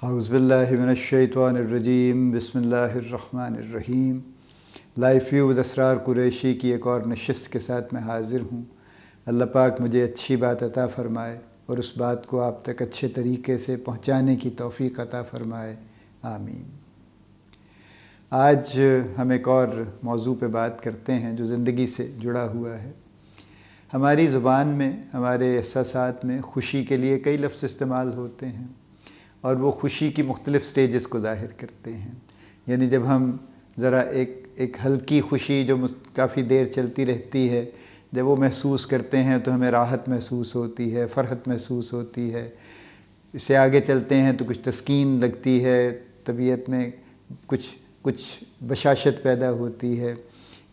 اعوذ باللہ من الشیطان الرجیم بسم اللہ الرحمن الرحیم۔ لائف ویو ود اسرار قریشی کی ایک اور نشست کے ساتھ میں حاضر ہوں۔ اللہ پاک مجھے اچھی بات عطا فرمائے اور اس بات کو آپ تک اچھے طریقے سے پہنچانے کی توفیق عطا فرمائے، آمین۔ آج ہم ایک اور موضوع پہ بات کرتے ہیں جو زندگی سے جڑا ہوا ہے۔ ہماری زبان میں، ہمارے احساسات میں خوشی کے لیے کئی لفظ استعمال ہوتے ہیں اور وہ خوشی کی مختلف سٹیجز کو ظاہر کرتے ہیں۔ یعنی جب ہم ذرا ایک ہلکی خوشی جو کافی دیر چلتی رہتی ہے، جب وہ محسوس کرتے ہیں تو ہمیں راحت محسوس ہوتی ہے، فرحت محسوس ہوتی ہے۔ اس سے آگے چلتے ہیں تو کچھ تسکین لگتی ہے، طبیعت میں کچھ بشاشت پیدا ہوتی ہے۔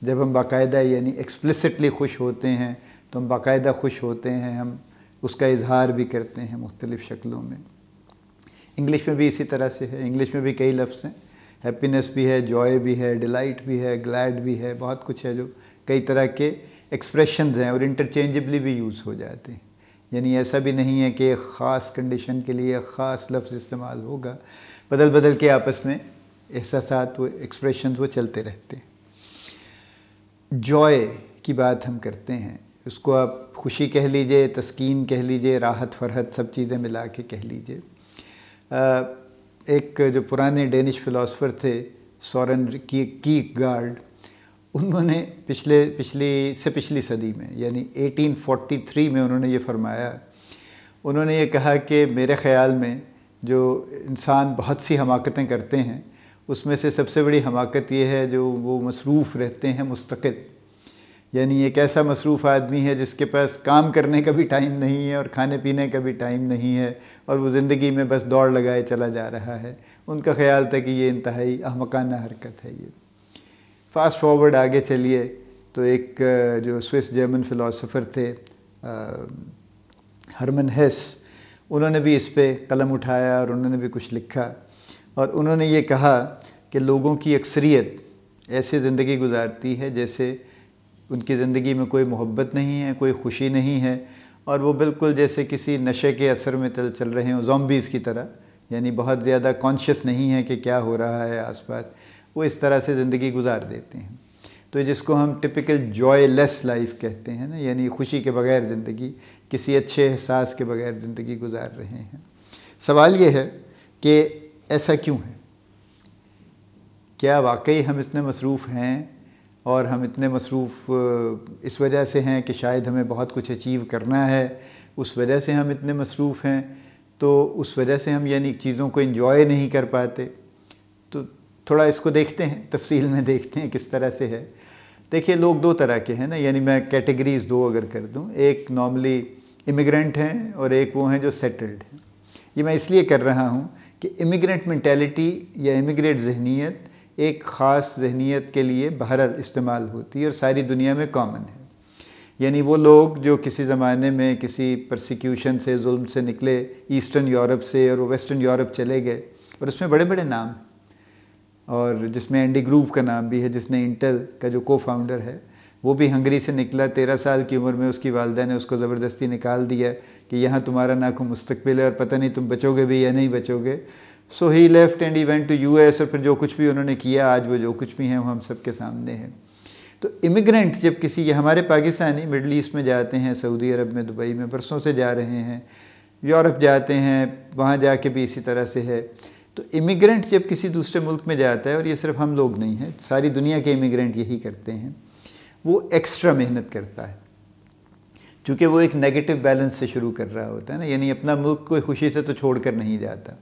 جب ہم باقاعدہ یعنی ایکسپلسٹلی خوش ہوتے ہیں تو ہم باقاعدہ خوش ہوتے ہیں، ہم اس کا اظہار بھی کرتے ہیں مختلف شکلوں میں۔ انگلش میں بھی اسی طرح سے ہے، انگلش میں بھی کئی لفظ ہیں، ہیپینس بھی ہے، جوائے بھی ہے، ڈیلائٹ بھی ہے، گلیڈ بھی ہے، بہت کچھ ہے جو کئی طرح کے ایکسپریشنز ہیں اور انٹرچینجبلی بھی یوز ہو جاتے ہیں۔ یعنی ایسا بھی نہیں ہے کہ ایک خاص کنڈیشن کے لیے ایک خاص لفظ استعمال ہوگا، بدل بدل کے آپس میں احساسات و ایکسپریشنز وہ چلتے رہتے ہیں۔ جوائے کی بات ہم کرتے ہیں، اس کو آپ خوشی کہہ لیجئے، تسکین کہہ لیجئے، راحت فرحت سب چیزیں ملا کے کہہ لیجئے۔ ایک جو پرانے ڈینش فلاسفر تھے سورن کیرکگارڈ، انہوں نے پچھلی صدی میں یعنی 1843 میں انہوں نے یہ فرمایا، انہوں نے یہ کہا کہ میرے خیال میں جو انسان بہت سی حماقتیں کرتے ہیں، اس میں سے سب سے بڑی حماقت یہ ہے جو وہ مصروف رہتے ہیں مستقل۔ یعنی ایک ایسا مصروف آدمی ہے جس کے پاس کام کرنے کا بھی ٹائم نہیں ہے اور کھانے پینے کا بھی ٹائم نہیں ہے اور وہ زندگی میں بس دوڑ لگائے چلا جا رہا ہے۔ ان کا خیال تھا کہ یہ انتہائی احمقانہ حرکت ہے۔ یہ فاسٹ فارورڈ آگے چلیے تو ایک جو سوئس جرمن فلاسفر تھے ہرمن ہیس، انہوں نے بھی اس پہ قلم اٹھایا اور انہوں نے بھی کچھ لکھا اور انہوں نے یہ کہا کہ لوگوں کی اکثریت ایسے زندگی گزارتی ہے جیسے ان کی زندگی میں کوئی محبت نہیں ہے، کوئی خوشی نہیں ہے، اور وہ بالکل جیسے کسی نشے کے اثر میں چل رہے ہیں، زومبیز کی طرح، یعنی بہت زیادہ کانشیس نہیں ہے کہ کیا ہو رہا ہے آس پاس، وہ اس طرح سے زندگی گزار دیتے ہیں۔ تو جس کو ہم ٹپیکل جوائے لیس لائف کہتے ہیں نا، یعنی خوشی کے بغیر زندگی، کسی اچھے احساس کے بغیر زندگی گزار رہے ہیں۔ سوال یہ ہے کہ ایسا کیوں ہے؟ کیا واقعی ہم اتنے مصروف ہیں اور ہم اتنے مصروف اس وجہ سے ہیں کہ شاید ہمیں بہت کچھ اچیو کرنا ہے، اس وجہ سے ہم اتنے مصروف ہیں، تو اس وجہ سے ہم یعنی چیزوں کو انجوائے نہیں کر پاتے؟ تو تھوڑا اس کو دیکھتے ہیں، تفصیل میں دیکھتے ہیں کس طرح سے ہے۔ دیکھیے لوگ دو طرح کے ہیں نا، یعنی میں کیٹیگریز دو اگر کر دوں، ایک نارملی امیگرینٹ ہیں اور ایک وہ ہیں جو سیٹلڈ ہیں۔ یہ میں اس لیے کر رہا ہوں کہ امیگرینٹ مینٹیلٹی یا امیگریٹ ذہنیت ایک خاص ذہنیت کے لیے بہرحال استعمال ہوتی ہے اور ساری دنیا میں کامن ہے۔ یعنی وہ لوگ جو کسی زمانے میں کسی پرسیکیوشن سے، ظلم سے نکلے ایسٹرن یورپ سے اور وہ ویسٹرن یورپ چلے گئے، اور اس میں بڑے بڑے نام ہیں، اور جس میں اینڈی گروو کا نام بھی ہے، جس نے انٹل کا جو کو فاؤنڈر ہے وہ بھی ہنگری سے نکلا، 13 سال کی عمر میں اس کی والدہ نے اس کو زبردستی نکال دیا کہ یہاں تمہارا نہ کوئی مستقبل ہے اور پتہ نہیں تم بچو گے بھی یا نہیں بچو گے۔ So he left and he went to US ایس، اور پھر جو کچھ بھی انہوں نے کیا، آج وہ جو کچھ بھی ہیں وہ ہم سب کے سامنے ہے۔ تو امیگرینٹ جب کسی، یہ ہمارے پاکستانی مڈل ایسٹ میں جاتے ہیں، سعودی عرب میں، دبئی میں برسوں سے جا رہے ہیں، یورپ جاتے ہیں، وہاں جا کے بھی اسی طرح سے ہے۔ تو امیگرینٹ جب کسی دوسرے ملک میں جاتا ہے، اور یہ صرف ہم لوگ نہیں ہیں، ساری دنیا کے امیگرینٹ یہی کرتے ہیں، وہ ایکسٹرا محنت کرتا ہے، چونکہ وہ ایک نیگیٹو بیلنس سے شروع کر رہا ہوتا ہے نا، یعنی اپنا ملک کوئی خوشی سے تو چھوڑ کر نہیں جاتا۔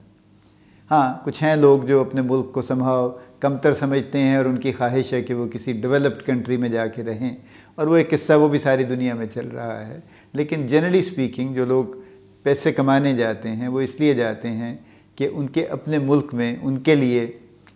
ہاں کچھ ہیں لوگ جو اپنے ملک کو سمہاؤ کمتر سمجھتے ہیں اور ان کی خواہش ہے کہ وہ کسی ڈیولپڈ کنٹری میں جا کے رہیں، اور وہ ایک قصہ وہ بھی ساری دنیا میں چل رہا ہے۔ لیکن جنرلی سپیکنگ جو لوگ پیسے کمانے جاتے ہیں وہ اس لیے جاتے ہیں کہ ان کے اپنے ملک میں ان کے لیے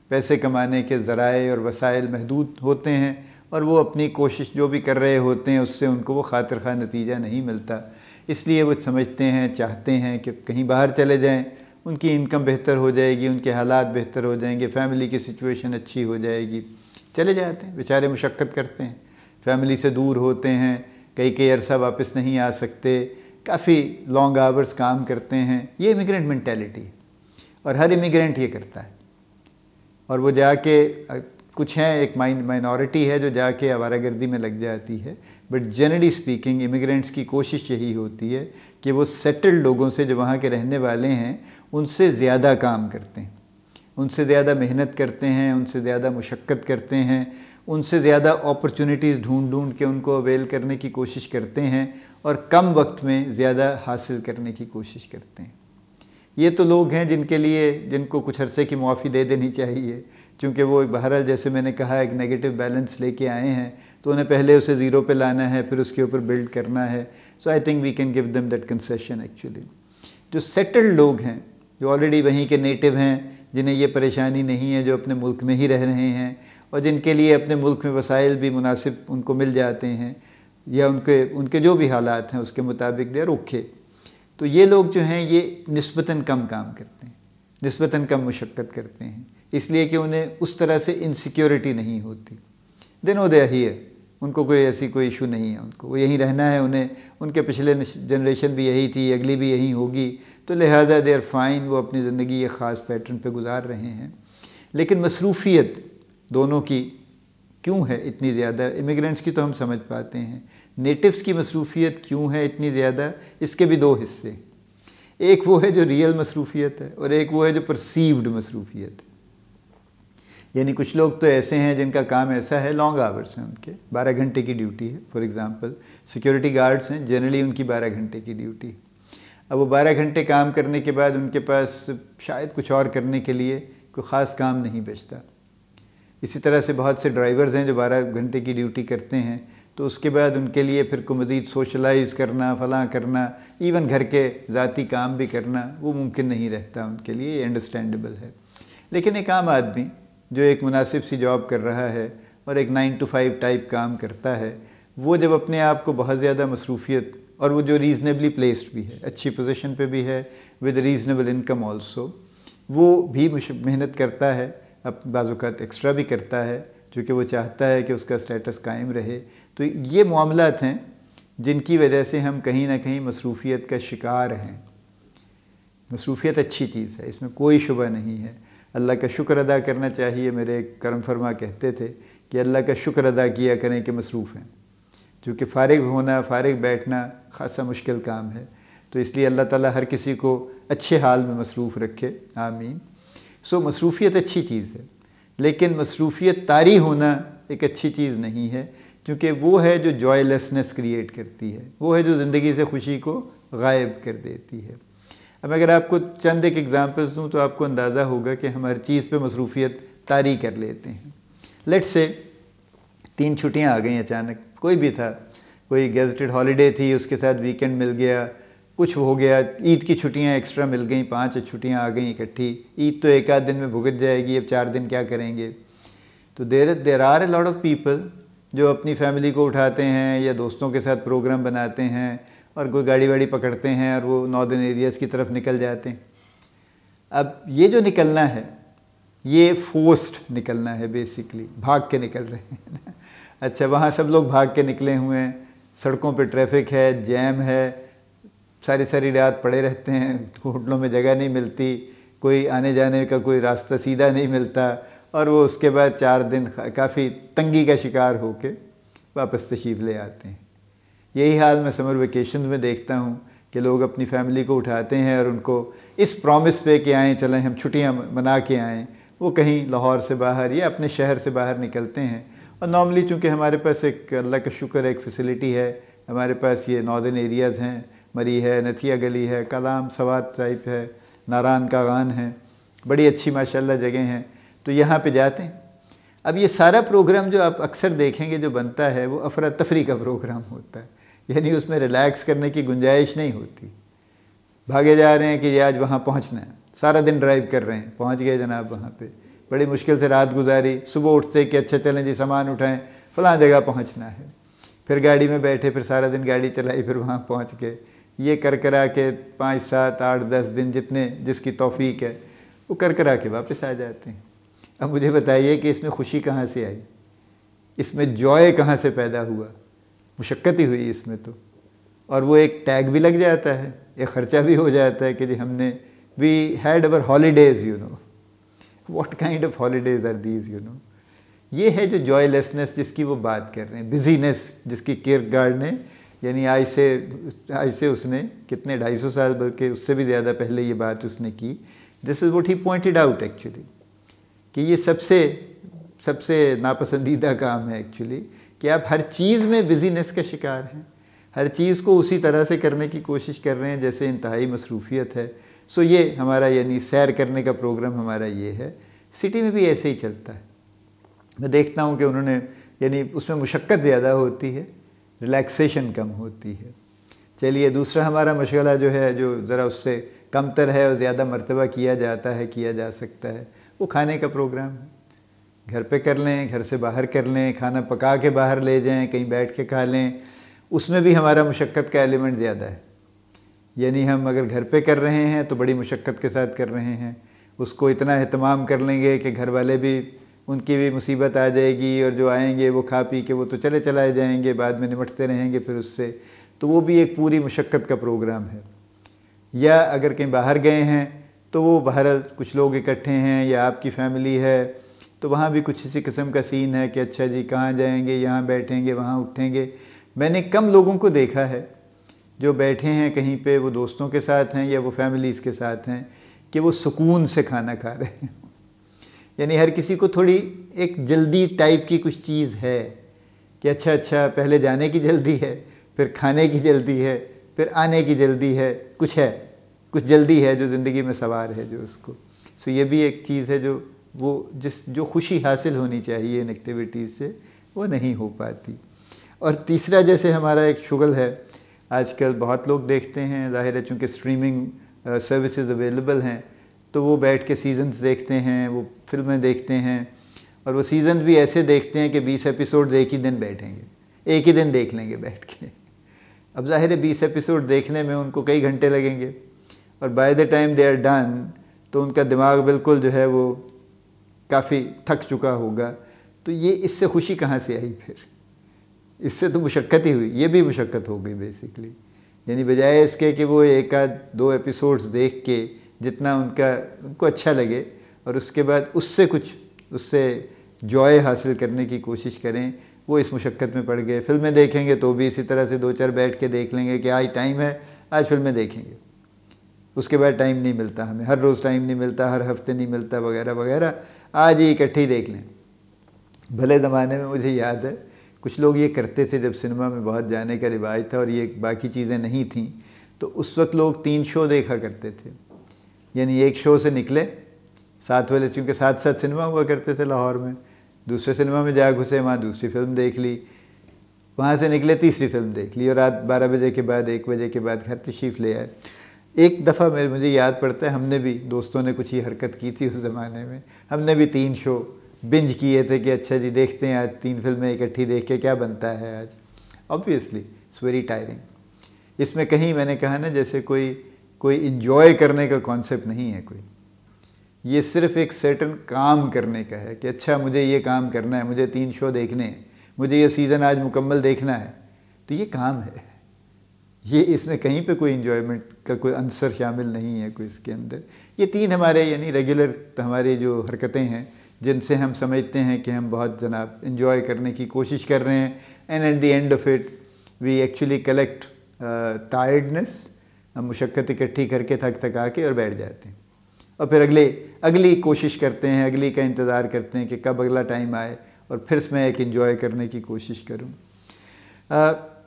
پیسے کمانے کے ذرائع اور وسائل محدود ہوتے ہیں، اور وہ اپنی کوشش جو بھی کر رہے ہوتے ہیں اس سے ان کو وہ خاطر خواہ نتیجہ نہیں ملتا، اس لیے وہ سمجھتے ہیں، چاہتے ہیں کہ کہیں باہر چلے جائیں، ان کی انکم بہتر ہو جائے گی، ان کے حالات بہتر ہو جائیں گے، فیملی کی سچویشن اچھی ہو جائے گی۔ چلے جاتے ہیں، بیچارے مشقت کرتے ہیں، فیملی سے دور ہوتے ہیں، کئی عرصہ واپس نہیں آ سکتے، کافی لانگ آورز کام کرتے ہیں۔ یہ امیگرینٹ مینٹیلٹی۔ اور ہر امیگرینٹ یہ کرتا ہے. اور وہ جا کے کچھ ہیں ایک مائنورٹی ہے جو جا کے آوارہ گردی میں لگ جاتی ہے، بٹ جنرلی اسپیکنگ امیگرینٹس کی کوشش یہی ہوتی ہے کہ وہ سیٹلڈ لوگوں سے جو وہاں کے رہنے والے ہیں ان سے زیادہ کام کرتے ہیں، ان سے زیادہ محنت کرتے ہیں، ان سے زیادہ مشقت کرتے ہیں، ان سے زیادہ اپرچونٹیز ڈھونڈ کے ان کو اویل کرنے کی کوشش کرتے ہیں اور کم وقت میں زیادہ حاصل کرنے کی کوشش کرتے ہیں. یہ تو لوگ ہیں جن کو کچھ عرصے کی معافی دے دینی چاہیے، چونکہ وہ بہرحال جیسے میں نے کہا ایک نیگیٹو بیلنس لے کے آئے ہیں تو انہیں پہلے اسے زیرو پہ لانا ہے، پھر اس کے اوپر بلڈ کرنا ہے. So I think we can give them that concession. Actually جو سیٹلڈ لوگ ہیں، جو آلریڈی وہیں کے نیٹو ہیں، جنہیں یہ پریشانی نہیں ہے، جو اپنے ملک میں ہی رہ رہے ہیں اور جن کے لیے اپنے ملک میں وسائل بھی مناسب ان کو مل جاتے ہیں یا ان کے جو بھی حالات ہیں اس کے مطابق دے اوکے، تو یہ لوگ جو ہیں یہ نسبتاً کم کام کرتے ہیں، نسبتاً کم مشقت کرتے ہیں، اس لیے کہ انہیں اس طرح سے انسیکیورٹی نہیں ہوتی. دنوں دے ہی ہے، ان کو کوئی ایشو نہیں ہے، ان کو وہ یہیں رہنا ہے، ان کے پچھلے جنریشن بھی یہی تھی، اگلی بھی یہی ہوگی، تو لہٰذا دے آر فائن، وہ اپنی زندگی ایک خاص پیٹرن پہ گزار رہے ہیں. لیکن مصروفیت دونوں کی کیوں ہے اتنی زیادہ؟ امیگرینٹس کی تو ہم سمجھ پاتے ہیں، نیٹیوز کی مصروفیت کیوں ہے اتنی زیادہ؟ اس کے بھی دو حصے، ایک وہ ہے جو ریئل مصروفیت ہے اور ایک وہ ہے جو پرسیوڈ مصروفیت ہے. یعنی کچھ لوگ تو ایسے ہیں جن کا کام ایسا ہے، لانگ آورس ہیں ان کے، 12 گھنٹے کی ڈیوٹی ہے. فار ایگزامپل سیکیورٹی گارڈز ہیں، جنرلی ان کی 12 گھنٹے کی ڈیوٹی. اب وہ 12 گھنٹے کام کرنے کے بعد ان کے پاس شاید کچھ اور کرنے کے لیے کوئی خاص کام نہیں بچتا. اسی طرح سے بہت سے ڈرائیورز ہیں جو 12 گھنٹے کی ڈیوٹی کرتے ہیں، تو اس کے بعد ان کے لیے پھر کو مزید سوشلائز کرنا، فلاں کرنا، ایون گھر کے ذاتی کام بھی کرنا وہ ممکن نہیں رہتا ان کے لیے. یہ انڈرسٹینڈیبل ہے. لیکن ایک عام آدمی جو ایک مناسب سی جاب کر رہا ہے اور ایک 9 to 5 ٹائپ کام کرتا ہے، وہ جب اپنے آپ کو بہت زیادہ مصروفیت، اور وہ جو ریزنیبلی پلیسڈ بھی ہے، اچھی پوزیشن پہ بھی ہے، ود ریزنیبل انکم آلسو، وہ بھی محنت کرتا ہے، اب بعض اوقات ایکسٹرا بھی کرتا ہے چونکہ وہ چاہتا ہے کہ اس کا سٹیٹس قائم رہے. تو یہ معاملات ہیں جن کی وجہ سے ہم کہیں نہ کہیں مصروفیت کا شکار ہیں. مصروفیت اچھی چیز ہے، اس میں کوئی شبہ نہیں ہے. اللہ کا شکر ادا کرنا چاہیے. میرے ایک کرم فرما کہتے تھے کہ اللہ کا شکر ادا کیا کریں کہ مصروف ہیں، چونکہ فارغ ہونا، فارغ بیٹھنا خاصا مشکل کام ہے. تو اس لیے اللہ تعالیٰ ہر کسی کو اچھے حال میں مصروف رکھے، آمین. مصروفیت اچھی چیز ہے، لیکن مصروفیت طاری ہونا ایک اچھی چیز نہیں ہے، کیونکہ وہ ہے جو جوائے لیسنس کریٹ کرتی ہے، وہ ہے جو زندگی سے خوشی کو غائب کر دیتی ہے. اب اگر آپ کو چند ایک ایگزامپلس دوں تو آپ کو اندازہ ہوگا کہ ہم ہر چیز پہ مصروفیت طاری کر لیتے ہیں. لیٹس سے 3 چھٹیاں آ گئیں اچانک، کوئی بھی تھا، کوئی گیزٹڈ ہالیڈے تھی، اس کے ساتھ ویکنڈ مل گیا، کچھ ہو گیا، عید کی چھٹیاں ایکسٹرا مل گئیں، 5 چھٹیاں آ گئیں اکٹھی. عید تو ایک آدھ دن میں بھگت جائے گی، اب 4 دن کیا کریں گے؟ تو there are a lot of people جو اپنی فیملی کو اٹھاتے ہیں یا دوستوں کے ساتھ پروگرام بناتے ہیں اور کوئی گاڑی واڑی پکڑتے ہیں اور وہ ناردرن ایریاز کی طرف نکل جاتے ہیں. اب یہ جو نکلنا ہے یہ فورسڈ نکلنا ہے، بیسکلی بھاگ کے نکل رہے ہیں. اچھا، وہاں سب لوگ بھاگ کے نکلے ہوئے ہیں، سڑکوں پہ ٹریفک ہے، جیم ہے، ساری رات پڑے رہتے ہیں، ہوٹلوں میں جگہ نہیں ملتی، کوئی آنے جانے کا کوئی راستہ سیدھا نہیں ملتا، اور وہ اس کے بعد 4 دن کافی تنگی کا شکار ہو کے واپس تشریف لے آتے ہیں. یہی حال میں سمر ویکیشن میں دیکھتا ہوں کہ لوگ اپنی فیملی کو اٹھاتے ہیں اور ان کو اس پرومس پہ کہ آئیں چلیں ہم چھٹیاں منا کے آئیں، وہ کہیں لاہور سے باہر یا اپنے شہر سے باہر نکلتے ہیں. اور نارملی چونکہ ہمارے پاس ایک اللہ کا شکر ایک فیسیلٹی ہے، ہمارے پاس یہ ناردرن ایریاز ہیں، مری ہے، نتھیا گلی ہے، کلام سوات ٹائپ ہے، ناران کاغان ہے، بڑی اچھی ماشاءاللہ جگہیں ہیں، تو یہاں پہ جاتے ہیں. اب یہ سارا پروگرام جو آپ اکثر دیکھیں گے جو بنتا ہے وہ افراتفری کا پروگرام ہوتا ہے، یعنی اس میں ریلیکس کرنے کی گنجائش نہیں ہوتی. بھاگے جا رہے ہیں کہ یہ آج وہاں پہنچنا ہے، سارا دن ڈرائیو کر رہے ہیں، پہنچ گئے جناب وہاں پہ، بڑی مشکل سے رات گزاری، صبح اٹھتے کہ اچھا چلیں جی سامان اٹھائیں، فلاں جگہ پہنچنا ہے، پھر گاڑی میں بیٹھے، پھر سارا دن گاڑی چلائی، پھر وہاں پہنچ گئے. یہ کرا کے 5 7 8 10 دن جتنے جس کی توفیق ہے وہ کرا کے واپس آ جاتے ہیں. اب مجھے بتائیے کہ اس میں خوشی کہاں سے آئی، اس میں جوائے کہاں سے پیدا ہوا؟ مشقت ہی ہوئی اس میں تو، اور وہ ایک ٹیگ بھی لگ جاتا ہے، ایک خرچہ بھی ہو جاتا ہے کہ جی ہم نے we had our holidays, what kind of holidays are these, یہ ہے جو جوائے لیسنس جس کی وہ بات کر رہے ہیں، بزینس جس کی کیرکگارڈ نے، یعنی آج سے اس نے کتنے 250 سال بلکہ اس سے بھی زیادہ پہلے یہ بات اس نے کی. This is what he pointed out actually, کہ یہ سب سے ناپسندیدہ کام ہے ایکچولی، کہ آپ ہر چیز میں بزینس کا شکار ہیں، ہر چیز کو اسی طرح سے کرنے کی کوشش کر رہے ہیں جیسے انتہائی مصروفیت ہے. سو یہ ہمارا یعنی سیر کرنے کا پروگرام ہمارا یہ ہے. سٹی میں بھی ایسے ہی چلتا ہے. میں دیکھتا ہوں کہ انہوں نے یعنی اس میں مشقت زیادہ ہوتی ہے، ریلیکسیشن کم ہوتی ہے. چلیے دوسرا ہمارا مشغلہ جو ہے، جو ذرا اس سے کم تر ہے اور زیادہ مرتبہ کیا جا سکتا ہے، وہ کھانے کا پروگرام ہے. گھر پہ کر لیں، گھر سے باہر کر لیں، کھانا پکا کے باہر لے جائیں، کہیں بیٹھ کے کھا لیں. اس میں بھی ہمارا مشقت کا ایلیمنٹ زیادہ ہے. یعنی ہم اگر گھر پہ کر رہے ہیں تو بڑی مشقت کے ساتھ کر رہے ہیں، اس کو اتنا اہتمام کر لیں گے کہ گھر والے بھی، ان کی بھی مصیبت آ جائے گی، اور جو آئیں گے وہ کھا پی کے وہ تو چلائے جائیں گے، بعد میں نمٹتے رہیں گے پھر اس سے. تو وہ بھی ایک پوری مشقت کا پروگرام ہے. یا اگر کہیں باہر گئے ہیں تو وہ بہرحال کچھ لوگ اکٹھے ہیں یا آپ کی فیملی ہے، تو وہاں بھی کچھ اسی قسم کا سین ہے کہ اچھا جی کہاں جائیں گے، یہاں بیٹھیں گے، وہاں اٹھیں گے. میں نے کم لوگوں کو دیکھا ہے جو بیٹھے ہیں کہیں پہ، وہ دوستوں کے ساتھ ہیں یا وہ فیملیز کے ساتھ ہیں، کہ وہ سکون سے کھانا کھا رہے ہیں. یعنی ہر کسی کو تھوڑی ایک جلدی ٹائپ کی کچھ چیز ہے کہ اچھا پہلے جانے کی جلدی ہے، پھر کھانے کی جلدی ہے، پھر آنے کی جلدی ہے، کچھ جلدی ہے جو زندگی میں سوار ہے جو اس کو. سو یہ بھی ایک چیز ہے جو خوشی حاصل ہونی چاہیے ان ایکٹیویٹیز سے، وہ نہیں ہو پاتی. اور تیسرا جیسے ہمارا ایک شغل ہے، آج کل بہت لوگ دیکھتے ہیں، ظاہر ہے چونکہ اسٹریمنگ سروسز اویلیبل ہیں، تو وہ بیٹھ کے سیزنز دیکھتے ہیں، وہ فلمیں دیکھتے ہیں، اور وہ سیزن بھی ایسے دیکھتے ہیں کہ 20 ایپیسوڈ ایک ہی دن بیٹھیں گے، ایک ہی دن دیکھ لیں گے بیٹھ کے. اب ظاہر ہے 20 ایپیسوڈ دیکھنے میں ان کو کئی گھنٹے لگیں گے، اور by the time they are done تو ان کا دماغ بالکل جو ہے وہ کافی تھک چکا ہوگا. تو یہ اس سے خوشی کہاں سے آئی؟ پھر اس سے تو مشقت ہی ہوئی، یہ بھی مشقت ہو گئی بیسیکلی. یعنی بجائے اس کے کہ وہ 1-2 ایپیسوڈز دیکھ کے جتنا ان کو اچھا لگے، اور اس کے بعد اس سے جوائے حاصل کرنے کی کوشش کریں، وہ اس مشقت میں پڑ گئے. فلمیں دیکھیں گے تو بھی اسی طرح سے 2-4 بیٹھ کے دیکھ لیں گے کہ آج ٹائم ہے، آج فلمیں دیکھیں گے. اس کے بعد ٹائم نہیں ملتا ہمیں، ہر روز ٹائم نہیں ملتا، ہر ہفتے نہیں ملتا، وغیرہ وغیرہ. آج ہی اکٹھے دیکھ لیں. بھلے زمانے میں مجھے یاد ہے کچھ لوگ یہ کرتے تھے جب سنیما میں بہت جانے کا رواج تھا اور یہ باقی چیزیں نہیں تھیں، تو اس وقت لوگ 3 شو دیکھا کرتے تھے. یعنی ایک شو سے نکلے، ساتھ والے چونکہ ساتھ سنیما ہوا کرتے تھے لاہور میں، دوسرے سنیما میں جا گھسے، وہاں دوسری فلم دیکھ لی، وہاں سے نکلے تیسری فلم دیکھ لی، اور رات 12 بجے کے بعد 1 بجے کے بعد گھر تشریف لے آئے. ایک دفعہ مجھے یاد پڑتا ہے، ہم نے بھی دوستوں نے کچھ ہی حرکت کی تھی اس زمانے میں. ہم نے بھی 3 شو بنج کیے تھے کہ اچھا جی دیکھتے ہیں آج 3 فلمیں اکٹھی دیکھ کے کیا بنتا ہے آج. Obviously it's very tiring. اس میں کہیں میں نے کہا نا جیسے کوئی انجوائے کرنے کا کانسیپٹ نہیں ہے کوئی، یہ صرف ایک سرٹن کام کرنے کا ہے کہ اچھا مجھے یہ کام کرنا ہے، مجھے 3 شو دیکھنے ہیں، مجھے یہ سیزن آج مکمل دیکھنا ہے. تو یہ کام ہے، یہ اس میں کہیں پہ کوئی انجوائمنٹ کا کوئی عنصر شامل نہیں ہے کوئی اس کے اندر. یہ 3 ہمارے یعنی ریگولر ہماری جو حرکتیں ہیں جن سے ہم سمجھتے ہیں کہ ہم بہت جناب انجوائے کرنے کی کوشش کر رہے ہیں، and at the end of it we actually collect tiredness. ہم مشقت اکٹھی کر کے تھکا کے اور بیٹھ جاتے ہیں، اور پھر اگلی کوشش کرتے ہیں، اگلی کا انتظار کرتے ہیں کہ کب اگلا ٹائم آئے اور پھر میں ایک انجوائے کرنے کی کوشش کروں.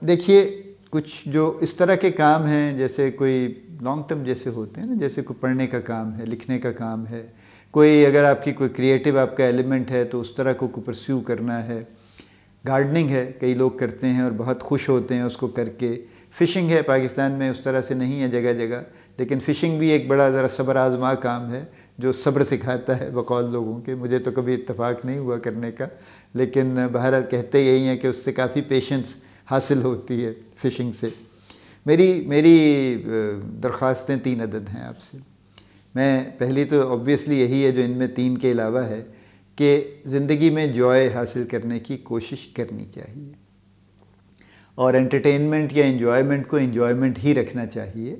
دیکھیے کچھ جو اس طرح کے کام ہیں جیسے کوئی لانگ ٹرم جیسے ہوتے ہیں نا، جیسے کوئی پڑھنے کا کام ہے، لکھنے کا کام ہے، کوئی اگر آپ کی کوئی کریٹیو آپ کا ایلیمنٹ ہے تو اس طرح کو پرسیو کرنا ہے. گارڈننگ ہے، کئی لوگ کرتے ہیں اور بہت خوش ہوتے ہیں اس کو کر کے. فشنگ ہے، پاکستان میں اس طرح سے نہیں ہے جگہ جگہ، لیکن فشنگ بھی ایک بڑا ذرا صبر آزما کام ہے جو صبر سکھاتا ہے بقول لوگوں کے. مجھے تو کبھی اتفاق نہیں ہوا کرنے کا، لیکن بہرحال کہتے یہی ہیں کہ اس سے کافی پیشنس حاصل ہوتی ہے فشنگ سے. میری درخواستیں 3 عدد ہیں آپ سے. میں پہلی تو آبویسلی یہی ہے جو ان میں 3 کے علاوہ ہے کہ زندگی میں جوائے حاصل کرنے کی کوشش کرنی چاہیے، اور انٹرٹینمنٹ یا انجوائمنٹ کو انجوائمنٹ ہی رکھنا چاہیے،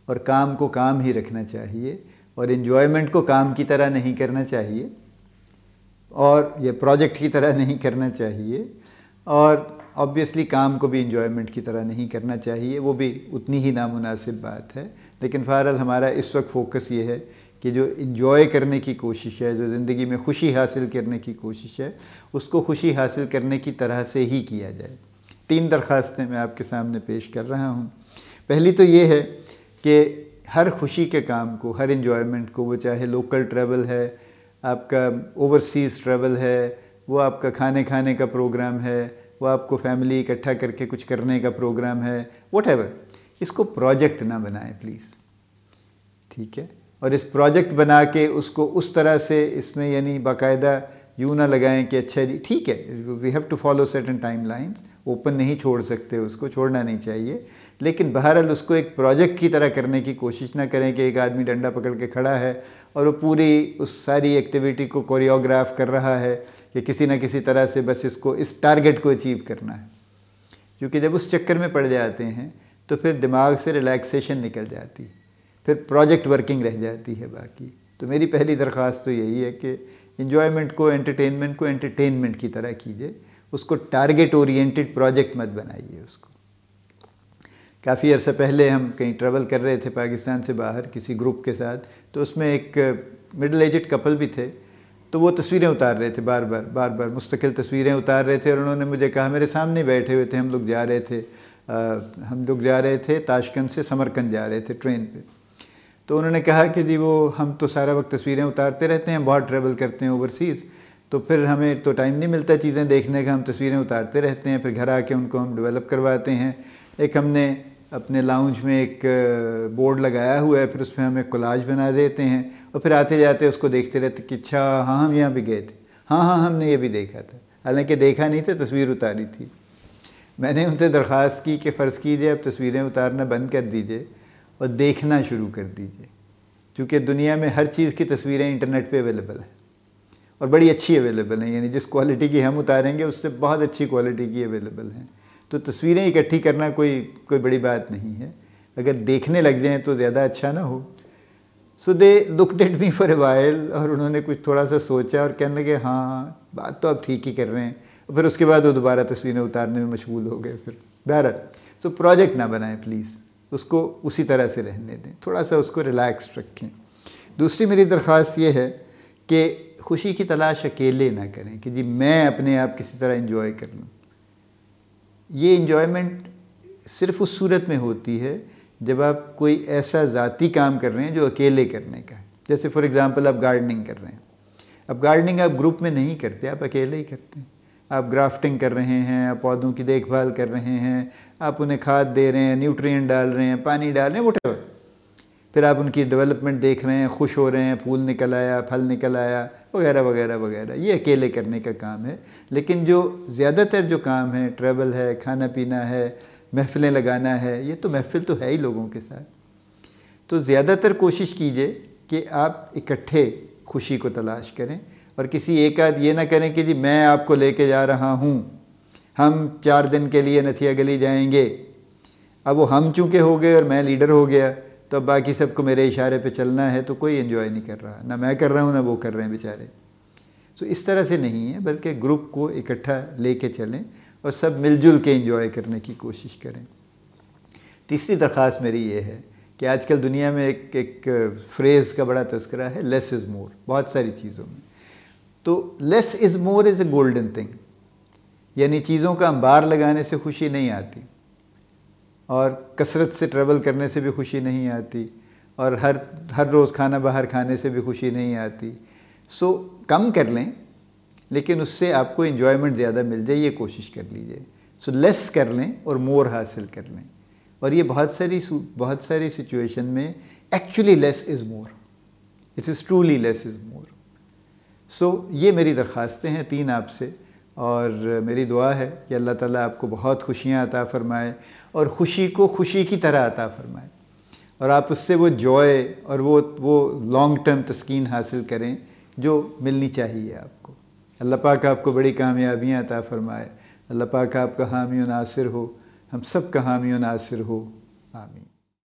اور کام کو کام ہی رکھنا چاہیے. اور انجوائمنٹ کو کام کی طرح نہیں کرنا چاہیے اور یہ پروجیکٹ کی طرح نہیں کرنا چاہیے، اور آبویسلی کام کو بھی انجوائمنٹ کی طرح نہیں کرنا چاہیے، وہ بھی اتنی ہی نامناسب بات ہے۔ لیکن بہرحال ہمارا اس وقت فوکس یہ ہے کہ جو انجوائے کرنے کی کوشش ہے، جو زندگی میں خوشی حاصل کرنے کی کوشش ہے، اس کو خوشی حاصل کرنے کی طرح سے ہی کیا جائے۔ 3 درخواستیں میں آپ کے سامنے پیش کر رہا ہوں۔ پہلی تو یہ ہے کہ ہر خوشی کے کام کو، ہر انجوائمنٹ کو، وہ چاہے لوکل ٹریول ہے، آپ کا اوورسیز ٹریول ہے، وہ آپ کا کھانے کا پروگرام ہے، وہ آپ کو فیملی اکٹھا کر کے کچھ کرنے کا پروگرام ہے، واٹ ایور، اس کو پروجیکٹ نہ بنائیں پلیز، ٹھیک ہے؟ اور اس پروجیکٹ بنا کے اس کو اس طرح سے اس میں یعنی باقاعدہ یوں نہ لگائیں کہ اچھا جی ٹھیک ہے we have to follow certain time lines, open نہیں چھوڑ سکتے، اس کو چھوڑنا نہیں چاہیے، لیکن بہرحال اس کو ایک پروجیکٹ کی طرح کرنے کی کوشش نہ کریں کہ ایک آدمی ڈنڈا پکڑ کے کھڑا ہے اور وہ پوری اس ساری ایکٹیویٹی کو کوریوگراف کر رہا ہے کہ کسی نہ کسی طرح سے بس اس کو اس ٹارگٹ کو اچیو کرنا ہے، کیونکہ جب اس چکر میں پڑ جاتے ہیں تو پھر دماغ سے ریلیکسیشن نکل جاتی ہے، پھر پروجیکٹ ورکنگ رہ جاتی ہے باقی۔ تو میری پہلی درخواست تو یہی ہے کہ انجوائمنٹ کو، انٹرٹینمنٹ کی طرح کیجئے، اس کو ٹارگٹ اورینٹڈ پروجیکٹ مت بنائیے اس کو۔ کافی عرصہ پہلے ہم کہیں ٹریول کر رہے تھے پاکستان سے باہر کسی گروپ کے ساتھ، تو اس میں ایک مڈل ایجڈ کپل بھی تھے، تو وہ تصویریں اتار رہے تھے بار بار مستقل تصویریں اتار رہے تھے، اور انہوں نے مجھے کہا، میرے سامنے بیٹھے ہوئے تھے، ہم لوگ جا رہے تھے تاشکند سے سمرقند جا رہے تھے ٹرین پہ، تو انہوں نے کہا کہ جی وہ ہم تو سارا وقت تصویریں اتارتے رہتے ہیں، بہت ٹریول کرتے ہیں اوورسیز، تو پھر ہمیں تو ٹائم نہیں ملتا چیزیں دیکھنے کا، ہم تصویریں اتارتے رہتے ہیں، پھر گھر آ کے ان کو ہم ڈیولپ کرواتے ہیں۔ ایک ہم نے اپنے لاؤنج میں ایک بورڈ لگایا ہوا ہے، پھر اس پہ ہم ایک کولاج بنا دیتے ہیں، اور پھر آتے جاتے اس کو دیکھتے رہتے کہ اچھا ہاں ہم یہاں بھی گئے تھے، ہاں ہم نے یہ بھی دیکھا تھا، حالانکہ دیکھا نہیں تھا، تصویر اتاری تھی۔ میں نے ان سے درخواست کی کہ فرض کیجئے اب تصویریں اتارنا بند کر دیجئے اور دیکھنا شروع کر دیجئے، کیونکہ دنیا میں ہر چیز کی تصویریں انٹرنیٹ پہ اویلیبل ہیں، اور بڑی اچھی اویلیبل ہیں، یعنی جس کوالٹی کی ہم اتاریں گے اس سے بہت اچھی کوالٹی کی اویلیبل ہیں۔ تو تصویریں اکٹھی کرنا کوئی بڑی بات نہیں ہے، اگر دیکھنے لگ جائیں تو زیادہ اچھا نہ ہو۔ So they looked at me for a while, اور انہوں نے کچھ تھوڑا سا سوچا اور کہنے لگے ہاں بات تو اب ٹھیک ہی کر رہے ہیں، اور پھر اس کے بعد وہ دوبارہ تصویریں اتارنے میں مشغول ہو گئے۔ پھر بہرحال سو پروجیکٹ نہ بنائیں پلیز، اس کو اسی طرح سے رہنے دیں، تھوڑا سا اس کو ریلیکس رکھیں۔ دوسری میری درخواست یہ ہے کہ خوشی کی تلاش اکیلے نہ کریں کہ جی میں اپنے آپ کسی طرح انجوائے کر لوں۔ یہ انجوائمنٹ صرف اس صورت میں ہوتی ہے جب آپ کوئی ایسا ذاتی کام کر رہے ہیں جو اکیلے کرنے کا ہے، جیسے فار ایگزامپل آپ گارڈننگ کر رہے ہیں۔ اب گارڈننگ آپ گروپ میں نہیں کرتے، آپ اکیلے ہی کرتے ہیں۔ آپ گرافٹنگ کر رہے ہیں، آپ پودوں کی دیکھ بھال کر رہے ہیں، آپ انہیں کھاد دے رہے ہیں، نیوٹرینٹ ڈال رہے ہیں، پانی ڈال رہے ہیں، واٹ ایور، پھر آپ ان کی ڈیولپمنٹ دیکھ رہے ہیں، خوش ہو رہے ہیں، پھول نکل آیا، پھل نکل آیا، وغیرہ وغیرہ وغیرہ، یہ اکیلے کرنے کا کام ہے۔ لیکن جو زیادہ تر جو کام ہے، ٹریول ہے، کھانا پینا ہے، محفلیں لگانا ہے، یہ تو محفل تو ہے ہی لوگوں کے ساتھ، تو زیادہ تر کوشش کیجئے کہ آپ اکٹھے خوشی کو تلاش کریں، اور کسی ایک آدھ یہ نہ کریں کہ جی میں آپ کو لے کے جا رہا ہوں، ہم 4 دن کے لیے نتھیا گلی جائیں گے۔ اب وہ ہم چونکہ ہو گئے اور میں لیڈر ہو گیا، تو اب باقی سب کو میرے اشارے پہ چلنا ہے، تو کوئی انجوائے نہیں کر رہا، نہ میں کر رہا ہوں نہ وہ کر رہے ہیں بیچارے۔ سو اس طرح سے نہیں ہے، بلکہ گروپ کو اکٹھا لے کے چلیں اور سب مل جل کے انجوائے کرنے کی کوشش کریں۔ تیسری درخواست میری یہ ہے کہ آج کل دنیا میں ایک فریز کا بڑا تذکرہ ہے، لیس از مور، بہت ساری چیزوں میں۔ تو لیس is more is a golden thing, یعنی چیزوں کا انبار لگانے سے خوشی نہیں آتی، اور کثرت سے ٹریول کرنے سے بھی خوشی نہیں آتی، اور ہر روز کھانا باہر کھانے سے بھی خوشی نہیں آتی۔ سو کم کر لیں، لیکن اس سے آپ کو انجوائمنٹ زیادہ مل جائے، یہ کوشش کر لیجئے۔ سو لیس کر لیں اور مور حاصل کر لیں، اور یہ بہت ساری سچویشن میں actually less is more, it is truly less is more. So یہ میری درخواستیں ہیں 3 آپ سے، اور میری دعا ہے کہ اللہ تعالیٰ آپ کو بہت خوشیاں عطا فرمائے، اور خوشی کو خوشی کی طرح عطا فرمائے، اور آپ اس سے وہ جوائے اور وہ لانگ ٹرم تسکین حاصل کریں جو ملنی چاہیے آپ کو۔ اللہ پاک آپ کو بڑی کامیابیاں عطا فرمائے، اللہ پاک آپ کا حامی و ناصر ہو، ہم سب کا حامی و ناصر ہو، آمین۔